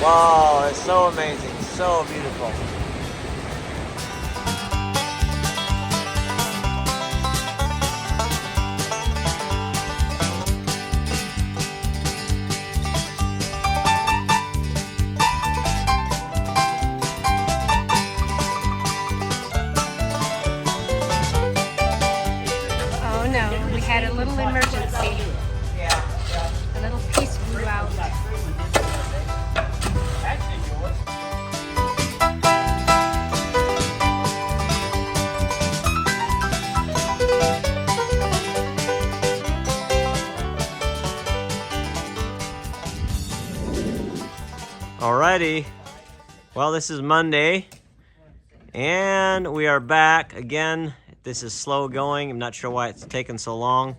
Wow, it's so amazing, so beautiful. Oh no, we had a little emergency. A little piece blew out. Alrighty, well, this is Monday, and we are back again. This is slow going. I'm not sure why it's taken so long,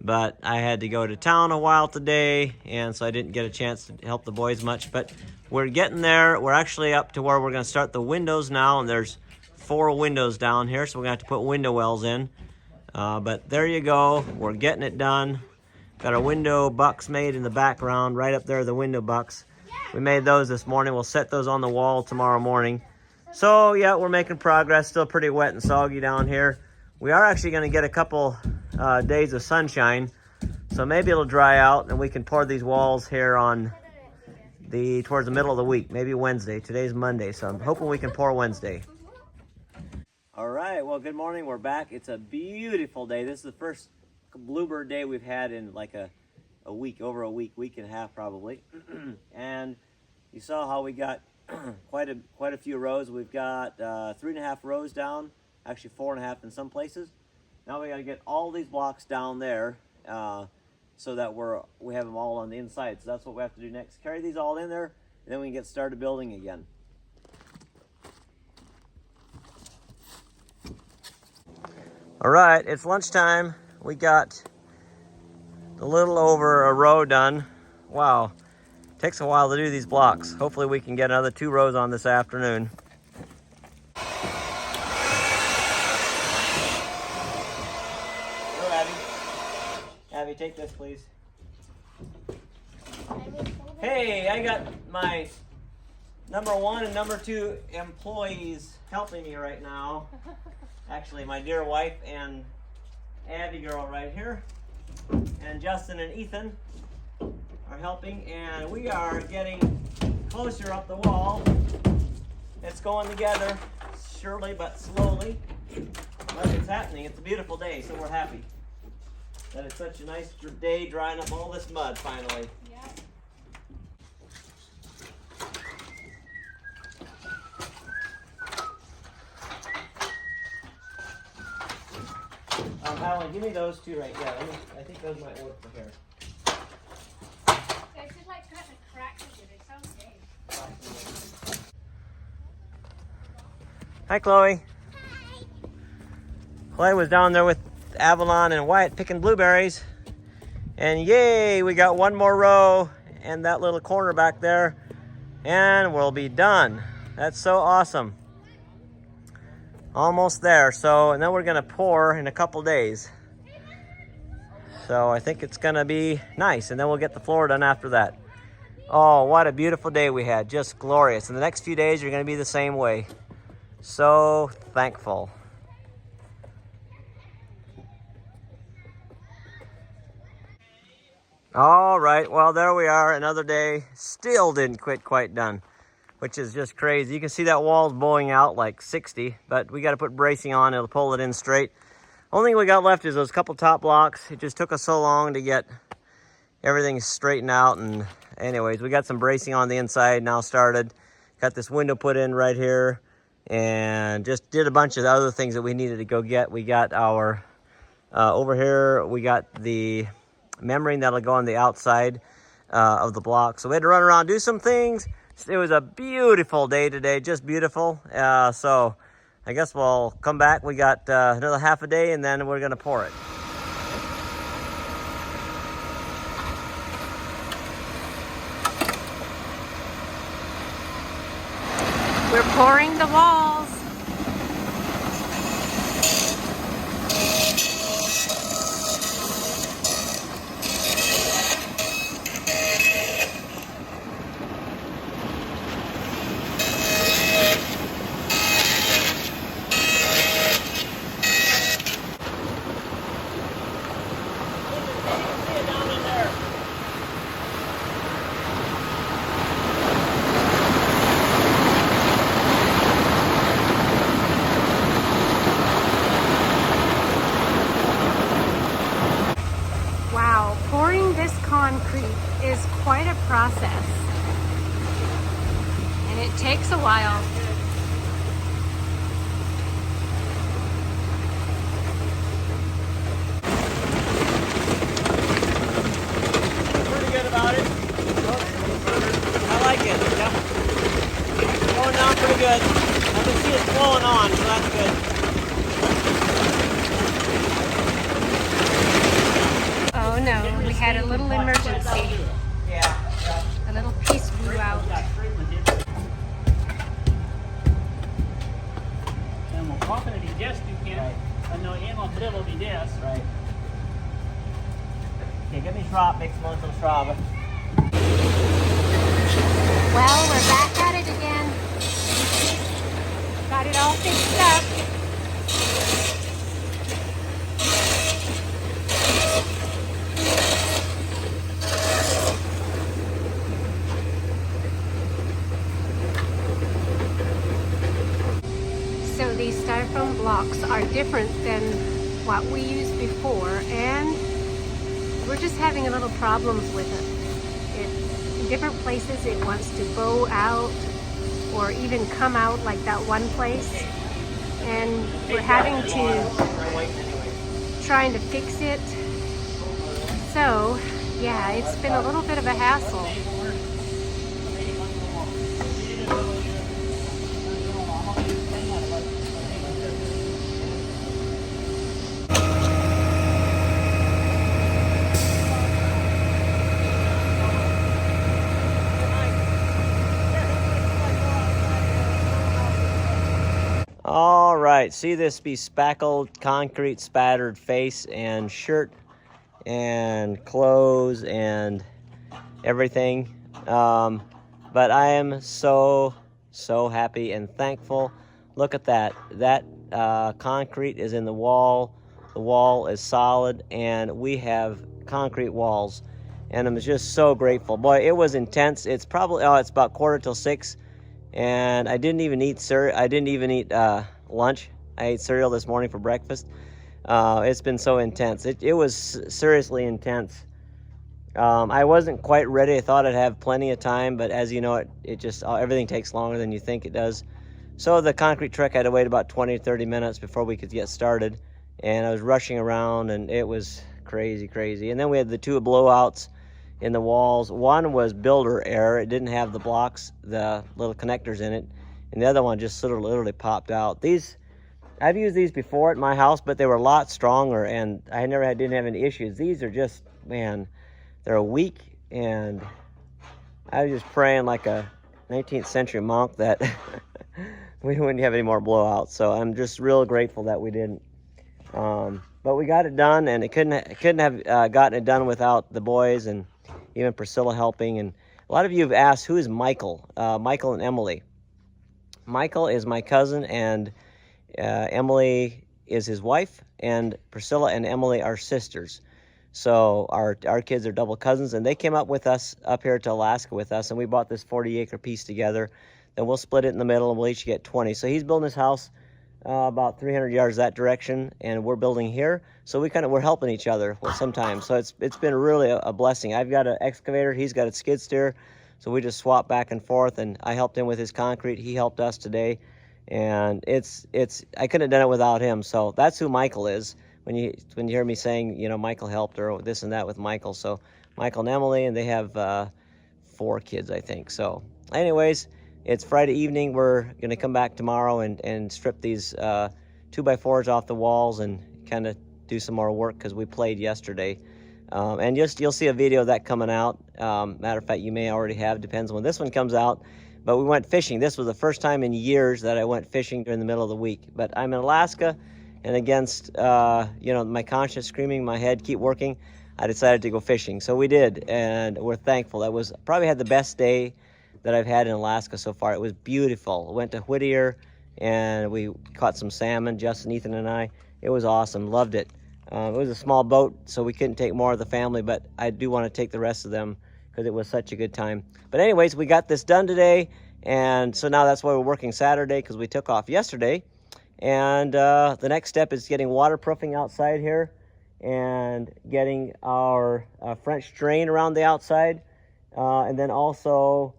but I had to go to town a while today, and so I didn't get a chance to help the boys much, but we're getting there. We're actually up to where we're going to start the windows now, and there's 4 windows down here, so we're going to have to put window wells in. But there you go. We're getting it done. Got our window bucks made in the background. Right up there, the window bucks. We made those this morning. We'll set those on the wall tomorrow morning. So, yeah, we're making progress. Still pretty wet and soggy down here. We are actually going to get a couple days of sunshine. So maybe it'll dry out and we can pour these walls here on towards the middle of the week. Maybe Wednesday. Today's Monday, so I'm hoping we can pour Wednesday. All right, well, good morning. We're back. It's a beautiful day. This is the first bluebird day we've had in like a week, over a week and a half probably. And you saw how we got quite a few rows. We've got 3.5 rows down, actually 4.5 in some places. Now we got to get all these blocks down there so that we have them all on the inside. So that's what we have to do next. Carry these all in there, and then we can get started building again. All right, it's lunchtime. We got a little over a row done. Wow, takes a while to do these blocks. Hopefully we can get another 2 rows on this afternoon. Go, Abby. Abby, take this, please. Hey, I got my number 1 and number 2 employees helping me right now. Actually, my dear wife and Abby girl right here. And Justin and Ethan are helping, and we are getting closer up the wall. It's going together, surely but slowly, but it's happening. It's a beautiful day, so we're happy that it's such a nice day drying up all this mud finally. Yeah. Alan, give me those 2 right there. I think those might work for here. It's just like cutting a crack into it. It's okay. Hi, Chloe. Hi. Chloe was down there with Avalon and Wyatt picking blueberries. And yay, we got 1 more row and that little corner back there. And we'll be done. That's so awesome. Almost there. So, and then we're going to pour in a couple days. So I think it's going to be nice. And then we'll get the floor done after that. Oh, what a beautiful day we had. Just glorious. And the next few days are going to be the same way. So thankful. All right, well, there we are, another day. Still didn't quite done, which is just crazy. You can see that wall's bowing out like 60, but we got to put bracing on. It'll pull it in straight. Only thing we got left is those couple top blocks. It just took us so long to get everything straightened out. And anyways, we got some bracing on the inside now started. Got this window put in right here. And just did a bunch of the other things that we needed to go get. We got our, over here, we got the membrane that'll go on the outside of the block. So we had to run around, do some things. It was a beautiful day today, just beautiful. So I guess we'll come back. We got another half a day and then we're gonna pour it. We're pouring the walls. concrete is quite a process, and it takes a while. Pretty good about it. I like it. Yep. Going down pretty good. I can see it flowing on, so that's good. Oh no, we had a little emergency. A little piece blew out. Right. Okay, give me Schraub, make some Schraub. Well, we're back at it again. Got it all fixed up. So these styrofoam blocks are different than what we used before, and we're just having a little problems with it. In different places it wants to bow out or even come out like that one place, and we're having to trying to fix it. So yeah, it's been a little bit of a hassle. All right, see this bespeckled, concrete spattered face and shirt and clothes and everything. But I am so happy and thankful. Look at that. That concrete is in the wall. The wall is solid, and we have concrete walls. And I'm just so grateful. Boy, it was intense. It's probably, it's about 5:45. And I didn't even eat lunch. I ate cereal this morning for breakfast. It's been so intense. It was seriously intense. I wasn't quite ready. I thought I'd have plenty of time, but as you know, it just everything takes longer than you think it does. So the concrete truck had to wait about 20 to 30 minutes before we could get started, and I was rushing around, and it was crazy. And then we had the two blowouts in the walls. One was builder error. It didn't have the blocks, the little connectors in it, and the other one just sort of literally popped out. I've used these before at my house, but they were a lot stronger, and I didn't have any issues. These are just, man, they're weak, and I was just praying like a 19th century monk that we wouldn't have any more blowouts. So I'm just real grateful that we didn't. But we got it done, and it couldn't have gotten it done without the boys and even Priscilla helping. And a lot of you have asked, who is Michael? Michael and Emily. Michael is my cousin, and Emily is his wife, and Priscilla and Emily are sisters. So our kids are double cousins, and they came up with us up here to Alaska with us, and we bought this 40-acre piece together. Then we'll split it in the middle, and we'll each get 20. So he's building his house about 300 yards that direction, and we're building here. So we're helping each other sometimes. So it's been really a blessing. I've got an excavator, he's got a skid steer, so we just swap back and forth. And I helped him with his concrete. He helped us today, and I couldn't have done it without him. So that's who Michael is. When you hear me saying, Michael helped, or this and that with Michael. So Michael and Emily, and they have 4 kids, I think. So anyways, it's Friday evening. We're going to come back tomorrow and strip these 2x4s off the walls and kind of do some more work because we played yesterday. And you'll see a video of that coming out. Matter of fact, you may already have. Depends when this one comes out. But we went fishing. This was the first time in years that I went fishing during the middle of the week. But I'm in Alaska, and against my conscience screaming in my head, keep working, I decided to go fishing. So we did, and we're thankful. That was probably had the best day that I've had in Alaska so far. It was beautiful. Went to Whittier, and we caught some salmon, Justin, Ethan, and I. It was awesome. Loved it. It was a small boat, so we couldn't take more of the family, but I do want to take the rest of them because it was such a good time. But anyways, we got this done today, and so now that's why we're working Saturday, because we took off yesterday. And the next step is getting waterproofing outside here. and getting our French drain around the outside, and then also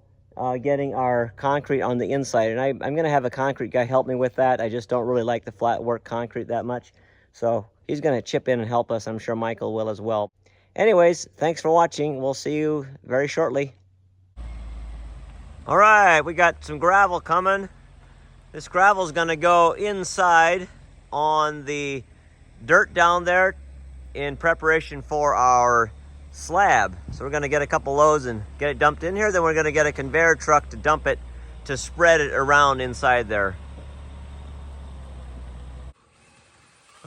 getting our concrete on the inside. And I'm going to have a concrete guy help me with that. I just don't really like the flat work concrete that much. So he's going to chip in and help us. I'm sure Michael will as well. Anyways, thanks for watching. We'll see you very shortly. All right, we got some gravel coming. This gravel is going to go inside on the dirt down there in preparation for our slab. So we're going to get a couple loads and get it dumped in here. Then we're going to get a conveyor truck to dump it, to spread it around inside there.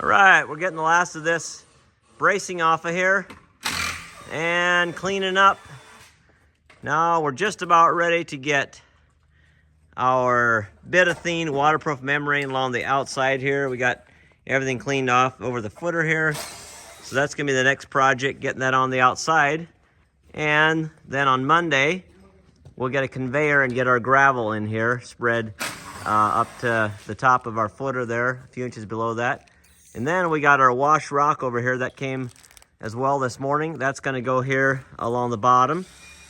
All right, we're getting the last of this bracing off of here and cleaning up. Now we're just about ready to get our betathene waterproof membrane along the outside here. We got everything cleaned off over the footer here. So that's gonna be the next project, getting that on the outside. And then on Monday, we'll get a conveyor and get our gravel in here, spread up to the top of our footer there, a few inches below that. And then we got our wash rock over here that came as well this morning. That's gonna go here along the bottom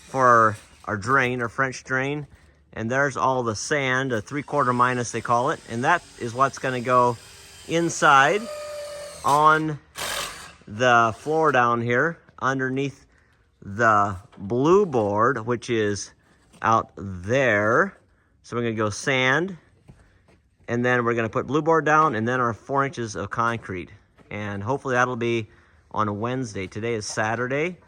for our drain, our French drain. And there's all the sand, a 3/4 minus they call it. And that is what's gonna go inside on the floor down here underneath the blue board, which is out there. So we're gonna go sand, and then we're gonna put blue board down, and then our 4 inches of concrete. And hopefully that'll be on a Wednesday. Today is Saturday,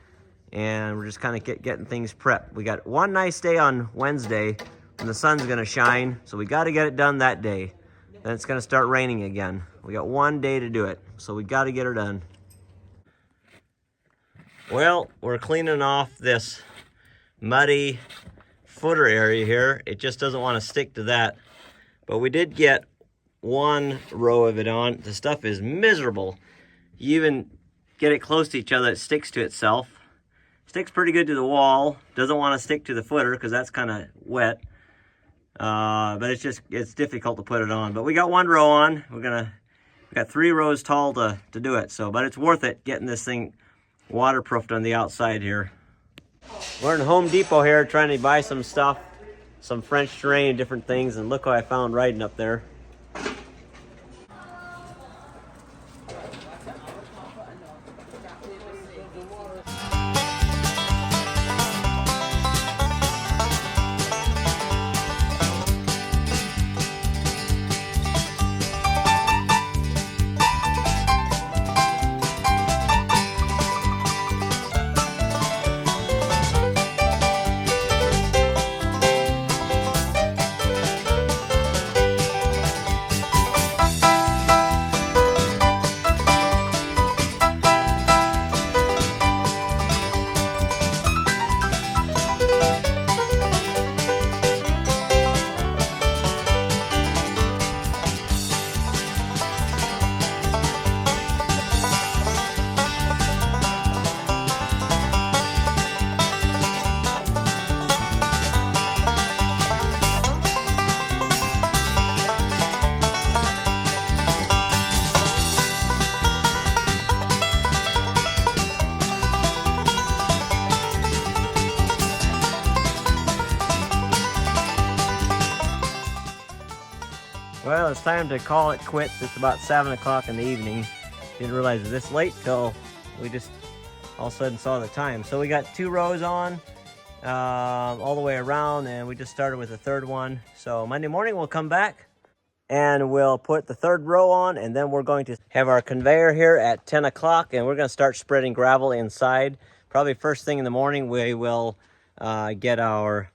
and we're just kind of getting things prepped. We got one nice day on Wednesday when the sun's gonna shine, so we gotta get it done that day. Then it's gonna start raining again. We got one day to do it, so we gotta get her done. Well, we're cleaning off this muddy footer area here. It just doesn't want to stick to that. But we did get one row of it on. The stuff is miserable. You even get it close to each other, it sticks to itself. Sticks pretty good to the wall. Doesn't want to stick to the footer because that's kind of wet. But it's difficult to put it on. But we got one row on. We got 3 rows tall to do it. But it's worth it getting this thing waterproofed on the outside here. We're in Home Depot here trying to buy some stuff, some French drain and different things, and look what I found riding up there. Well, it's time to call it quits. It's about 7 o'clock in the evening. Didn't realize it was this late till we just all of a sudden saw the time. So we got 2 rows on all the way around, and we just started with the 3rd one. So Monday morning we'll come back and we'll put the 3rd row on, and then we're going to have our conveyor here at 10 o'clock, and we're going to start spreading gravel inside. Probably first thing in the morning we will get our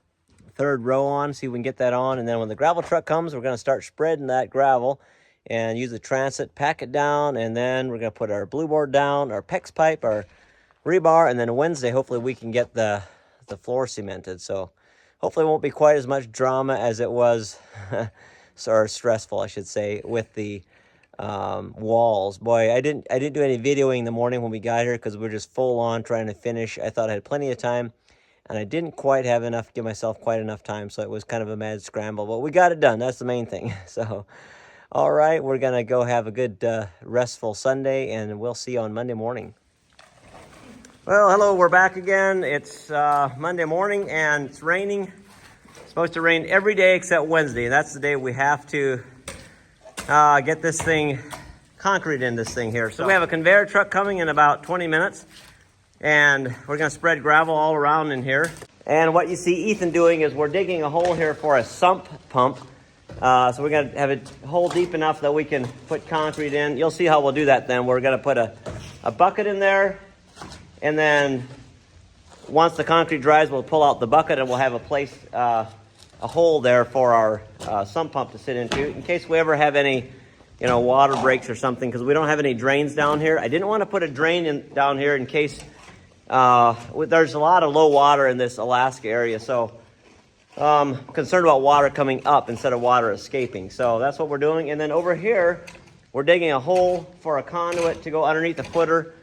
3rd row on, see if we can get that on, and then when the gravel truck comes, we're going to start spreading that gravel and use the transit, pack it down, and then we're going to put our blue board down, our PEX pipe, our rebar, and then Wednesday hopefully we can get the floor cemented. So hopefully it won't be quite as much drama as it was, or stressful I should say, with the walls. Boy, I didn't do any videoing in the morning when we got here because we were just full on trying to finish. I thought I had plenty of time, and I didn't quite have give myself quite enough time, so it was kind of a mad scramble, but we got it done. That's the main thing. So, All right, we're gonna go have a good restful Sunday, and we'll see you on Monday morning. Well, hello, we're back again. It's Monday morning and it's raining. It's supposed to rain every day except Wednesday. And that's the day we have to get this thing, concrete in this thing here. So we have a conveyor truck coming in about 20 minutes. And we're gonna spread gravel all around in here. And what you see Ethan doing is we're digging a hole here for a sump pump. So we're gonna have a hole deep enough that we can put concrete in. You'll see how we'll do that then. We're gonna put a bucket in there. And then once the concrete dries, we'll pull out the bucket and we'll have a place, a hole there for our sump pump to sit into in case we ever have any, water breaks or something, because we don't have any drains down here. I didn't want to put a drain down here in case there's a lot of low water in this Alaska area. So I'm concerned about water coming up instead of water escaping. So that's what we're doing. And then over here, we're digging a hole for a conduit to go underneath the footer.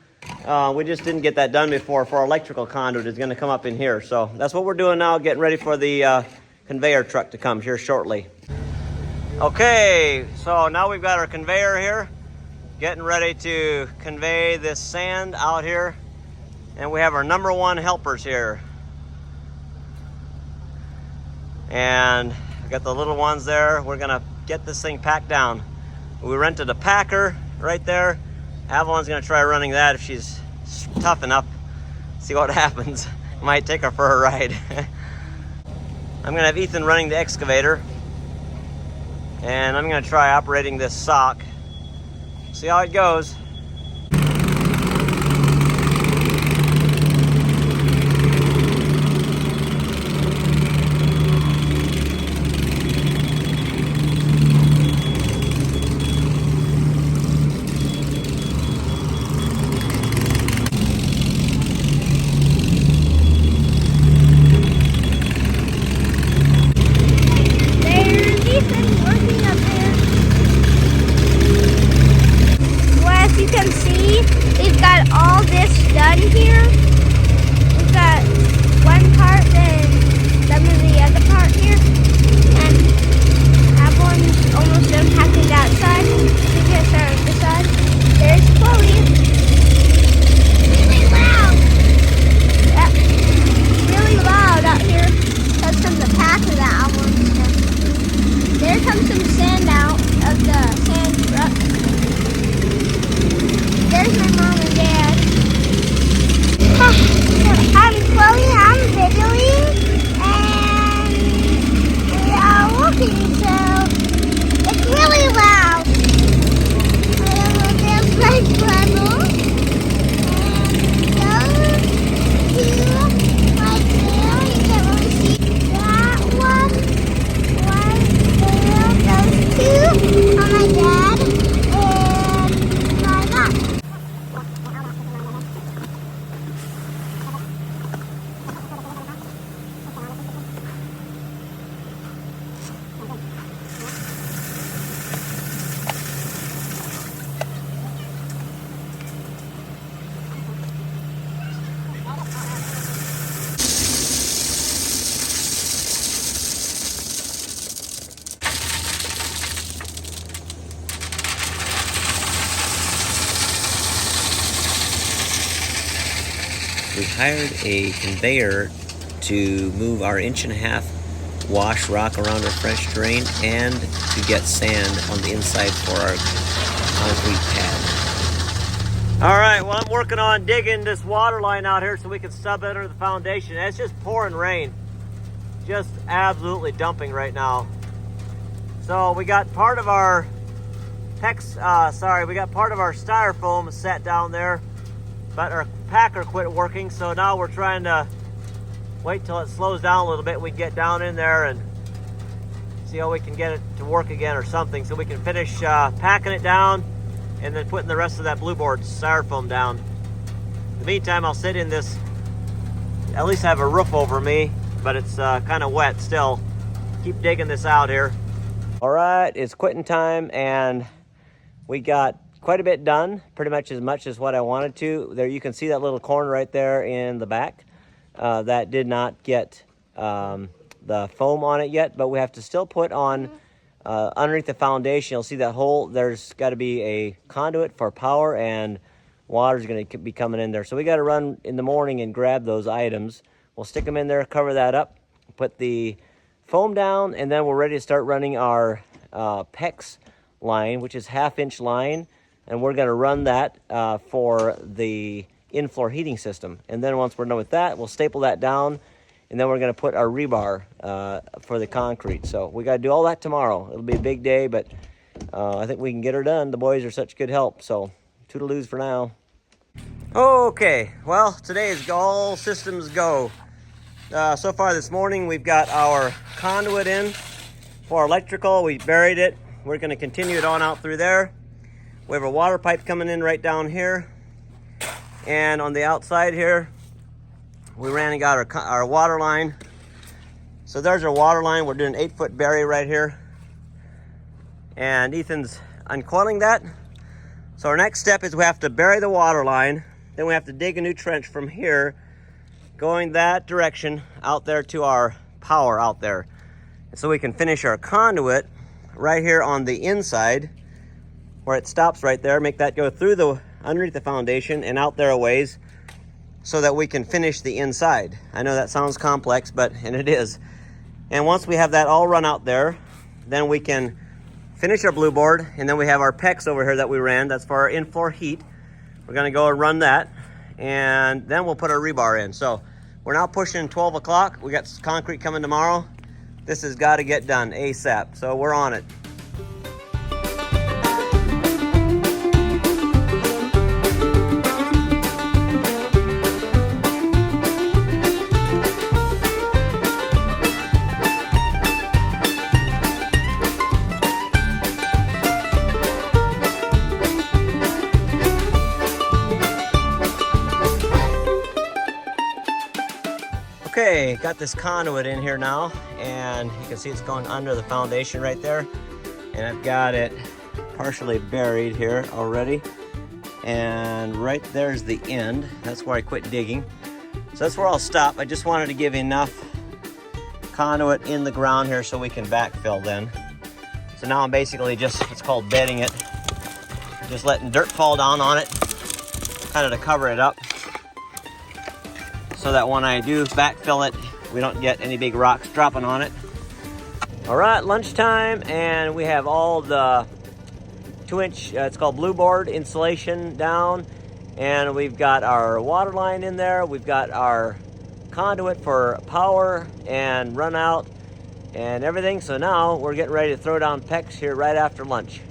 We just didn't get that done before. For our electrical conduit is going to come up in here. So that's what we're doing now, getting ready for the conveyor truck to come here shortly. Okay, so now we've got our conveyor here, getting ready to convey this sand out here. And we have our number one helpers here. And we got the little ones there. We're going to get this thing packed down. We rented a packer right there. Avalon's gonna try running that if she's tough enough. See what happens. Might take her for a ride. I'm gonna have Ethan running the excavator. And I'm gonna try operating this sock. See how it goes. We hired a conveyor to move our 1.5-inch wash rock around our French drain and to get sand on the inside for our concrete pad. All right, well, I'm working on digging this water line out here so we can sub it under the foundation. It's just pouring rain. Just absolutely dumping right now. So we got part of our styrofoam set down there, but our packer quit working, so now we're trying to wait till it slows down a little bit. We get down in there and see how we can get it to work again or something, so we can finish packing it down and then putting the rest of that blue board styrofoam down. In the meantime, I'll sit in this, at least have a roof over me, but it's kind of wet still. Keep digging this out here. All right, it's quitting time, and we got quite a bit done, pretty much as what I wanted to. There you can see that little corner right there in the back. That did not get the foam on it yet, but we have to still put on underneath the foundation, you'll see that hole. There's got to be a conduit for power, and water's going to be coming in there. So we got to run in the morning and grab those items. We'll stick them in there, cover that up, put the foam down, and then we're ready to start running our PEX line, which is 1/2-inch line, and we're going to run that for the in-floor heating system. And then once we're done with that, we'll staple that down, and then we're going to put our rebar for the concrete. So we got to do all that tomorrow. It'll be a big day, but I think we can get her done. The boys are such good help, so toodaloos for now. Okay, well, today is all systems go. So far this morning, we've got our conduit in for electrical. We buried it. We're going to continue it on out through there. We have a water pipe coming in right down here. And on the outside here, we ran and got our water line. So there's our water line. We're doing an 8-foot bury right here. And Ethan's uncoiling that. So our next step is we have to bury the water line. Then we have to dig a new trench from here, going that direction out there to our power out there. And so we can finish our conduit right here on the inside where it stops right there. Make that go through the underneath the foundation and out there a ways so that we can finish the inside. I know that sounds complex, and it is. And once we have that all run out there, then we can finish our blue board, and then we have our PEX over here that we ran. That's for our in-floor heat. We're gonna go and run that, and then we'll put our rebar in. So we're now pushing 12 o'clock. We got concrete coming tomorrow. This has got to get done ASAP, so we're on it. Okay, got this conduit in here now, and you can see it's going under the foundation right there. And I've got it partially buried here already. And right there's the end. That's where I quit digging. So that's where I'll stop. I just wanted to give enough conduit in the ground here so we can backfill then. So now I'm basically just, it's called bedding it. Just letting dirt fall down on it, kind of to cover it up, so that when I do backfill it, we don't get any big rocks dropping on it. All right, lunchtime, and we have all the 2-inch, it's called blue board insulation down, and we've got our water line in there. We've got our conduit for power and run out and everything. So now we're getting ready to throw down PEX here right after lunch.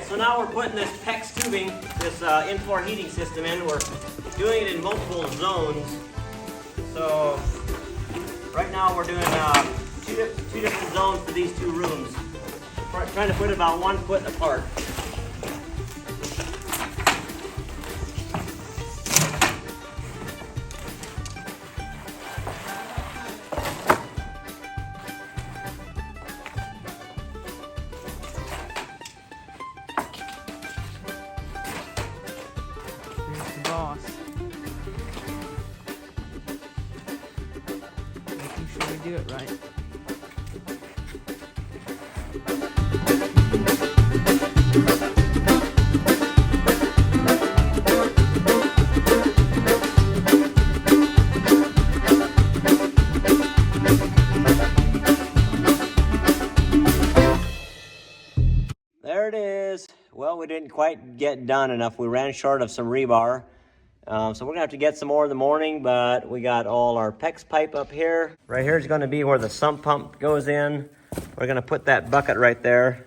So now we're putting this PEX tubing, this in-floor heating system in. We're doing it in multiple zones. So right now we're doing two different zones for these two rooms. We're trying to put it about 1 foot apart. Boss. Making sure we do it right. There it is. Well, we didn't quite get done enough. We ran short of some rebar. So we're gonna have to get some more in the morning, but we got all our PEX pipe up here. Right here is gonna be where the sump pump goes in. We're gonna put that bucket right there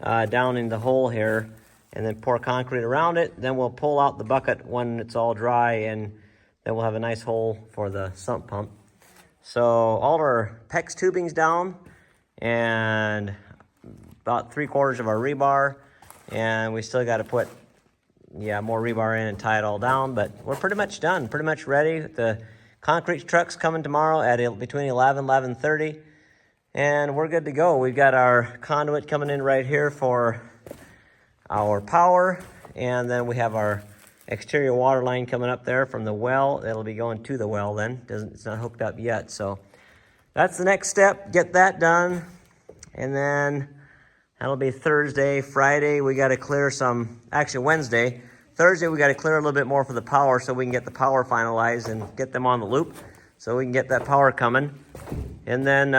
down in the hole here and then pour concrete around it. Then we'll pull out the bucket when it's all dry, and then we'll have a nice hole for the sump pump. So all our PEX tubing's down, and about 3/4 of our rebar, and we still got to put more rebar in and tie it all down, but we're pretty much done, pretty much ready. The concrete truck's coming tomorrow at between 11:30, and we're good to go. We've got our conduit coming in right here for our power, and then we have our exterior water line coming up there from the well. It'll be going to the well then. It's not hooked up yet, so that's the next step. Get that done, and then that'll be Thursday. Friday we got to clear some. Actually Wednesday. Thursday we got to clear a little bit more for the power so we can get the power finalized and get them on the loop, so we can get that power coming. And then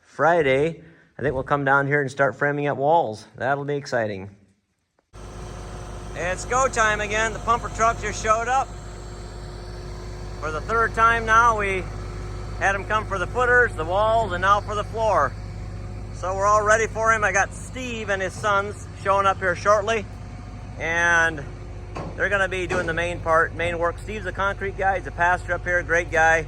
Friday I think we'll come down here and start framing up walls. That'll be exciting. It's go time again. The pumper truck just showed up for the third time now. We had him come for the footers, the walls, and now for the floor. So we're all ready for him. I got Steve and his sons showing up here shortly, and they're gonna be doing the main work. Steve's a concrete guy, he's a pastor up here, great guy.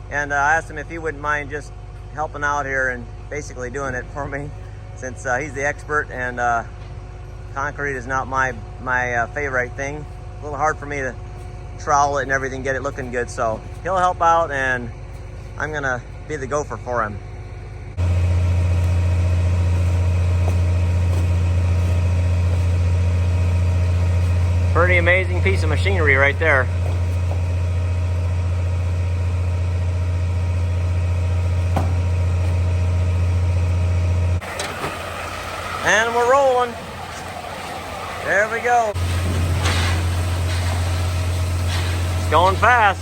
And I asked him if he wouldn't mind just helping out here and basically doing it for me, since he's the expert, and concrete is not my favorite thing. A little hard for me to trowel it and everything, get it looking good. So he'll help out, and I'm gonna be the gopher for him. Pretty amazing piece of machinery right there. And we're rolling. There we go. It's going fast.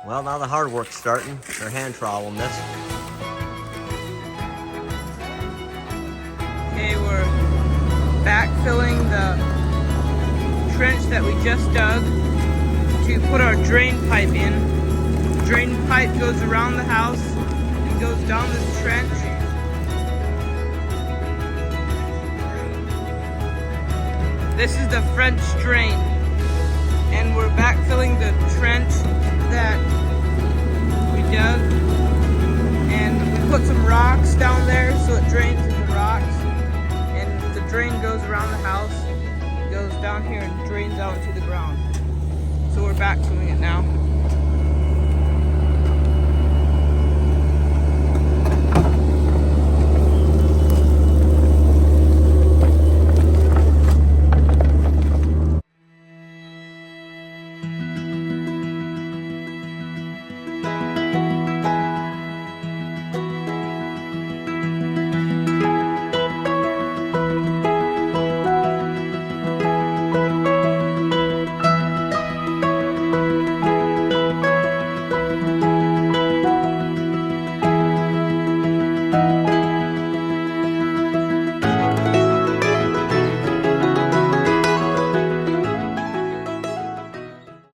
Well, now the hard work's starting. They're hand troweling this. Okay, we're backfilling the trench that we just dug to put our drain pipe in. The drain pipe goes around the house and goes down this trench. This is the French drain, and we're backfilling the trench that we dug, and we put some rocks down there so it drains in the rocks, and the drain goes around the house, goes down here and drains out into the ground. So we're backfilling it now.